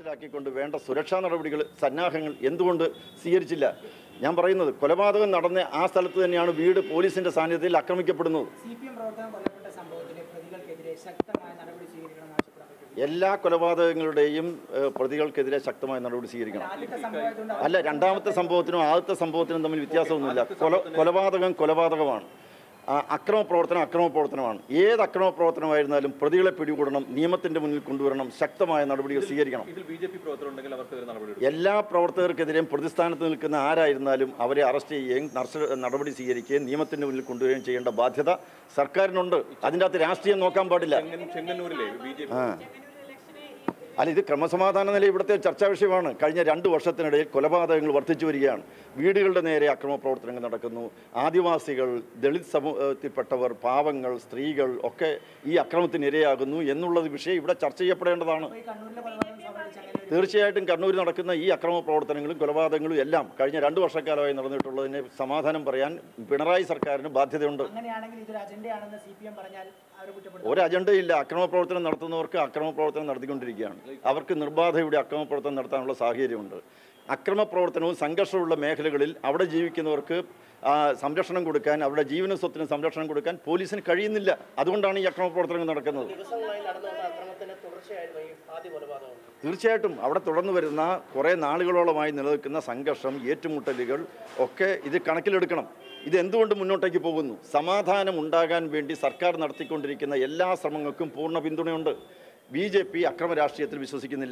മനസ്സിലാക്കിക്കൊണ്ട് വേണ്ട സുരക്ഷാ നടപടികൾ സന്നാഹങ്ങൾ എന്തുകൊണ്ട് സ്വീകരിച്ചില്ല? ഞാൻ പറയുന്നത് കൊലപാതകം നടന്ന ആ സ്ഥലത്ത് തന്നെയാണ് വീട് പോലീസിന്റെ സാന്നിധ്യത്തിൽ ആക്രമിക്കപ്പെടുന്നത്. എല്ലാ കൊലപാതകങ്ങളുടെയും പ്രതികൾക്കെതിരെ ശക്തമായ നടപടി സ്വീകരിക്കണം. അല്ല, രണ്ടാമത്തെ സംഭവത്തിനും ആദ്യത്തെ സംഭവത്തിനും തമ്മിൽ വ്യത്യാസമൊന്നുമില്ല. കൊലപാതകമാണ്. അക്രമപ്രവർത്തനമാണ്. ഏത് അക്രമപ്രവർത്തനമായിരുന്നാലും പ്രതികളെ പിടികൂടണം, നിയമത്തിന്റെ മുന്നിൽ കൊണ്ടുവരണം, ശക്തമായ നടപടികൾ സ്വീകരിക്കണം. എല്ലാ പ്രവർത്തകർക്കെതിരെയും പ്രതിസ്ഥാനത്ത് നിൽക്കുന്ന ആരായിരുന്നാലും അവരെ അറസ്റ്റ് ചെയ്യുകയും നടപടി സ്വീകരിക്കുകയും നിയമത്തിന്റെ മുന്നിൽ കൊണ്ടുവരികയും ചെയ്യേണ്ട ബാധ്യത സർക്കാരിനുണ്ട്. അതിൻ്റെ അകത്ത് രാഷ്ട്രീയം നോക്കാൻ പാടില്ല. അല്ല, ഇത് ക്രമസമാധാന നില ഇവിടുത്തെ ചർച്ചാ വിഷയമാണ്. കഴിഞ്ഞ 2 വർഷത്തിനിടയിൽ കൊലപാതകങ്ങൾ വർദ്ധിച്ചു വരികയാണ്. വീടുകളുടെ നേരെ അക്രമ പ്രവർത്തനങ്ങൾ നടക്കുന്നു. ആദിവാസികൾ, ദളിത് സമൂഹത്തിൽപ്പെട്ടവർ, പാവങ്ങൾ, സ്ത്രീകൾ ഒക്കെ ഈ അക്രമത്തിന് ഇരയാകുന്നു എന്നുള്ളത് വിഷയം ഇവിടെ ചർച്ച ചെയ്യപ്പെടേണ്ടതാണ്. തീർച്ചയായിട്ടും കണ്ണൂരിൽ നടക്കുന്ന ഈ അക്രമ പ്രവർത്തനങ്ങളും കൊലപാതകങ്ങളും എല്ലാം കഴിഞ്ഞ 2 വർഷക്കാലമായി നടന്നിട്ടുള്ളതിനെ സമാധാനം പറയാൻ പിണറായി സർക്കാരിന് ബാധ്യതയുണ്ട്. ഒരു അജണ്ടയില്ല. അക്രമ പ്രവർത്തനം നടത്തുന്നവർക്ക് അക്രമ പ്രവർത്തനം നടത്തിക്കൊണ്ടിരിക്കുകയാണ്. അവർക്ക് നിർബാധയുടെ അക്രമ പ്രവർത്തനം നടത്താനുള്ള സാഹചര്യമുണ്ട്. അക്രമ പ്രവർത്തനവും സംഘർഷമുള്ള മേഖലകളിൽ അവിടെ ജീവിക്കുന്നവർക്ക് സംരക്ഷണം കൊടുക്കാൻ, അവരുടെ ജീവനും സ്വത്തിനും സംരക്ഷണം കൊടുക്കാൻ പോലീസിന് കഴിയുന്നില്ല. അതുകൊണ്ടാണ് ഈ അക്രമ പ്രവർത്തനങ്ങൾ നടക്കുന്നത്. തീർച്ചയായിട്ടും അവിടെ തുടർന്നു വരുന്ന കുറേ നാളുകളോളമായി നിലനിൽക്കുന്ന സംഘർഷം, ഏറ്റുമുട്ടലുകൾ ഒക്കെ ഇത് കണക്കിലെടുക്കണം. ഇത് എന്തുകൊണ്ട് മുന്നോട്ടേക്ക് പോകുന്നു? സമാധാനം ഉണ്ടാകാൻ വേണ്ടി സർക്കാർ നടത്തിക്കൊണ്ടിരിക്കുന്ന എല്ലാ ശ്രമങ്ങൾക്കും പൂർണ്ണ പിന്തുണയുണ്ട്. BJP അക്രമ രാഷ്ട്രീയത്തിൽ വിശ്വസിക്കുന്നില്ല.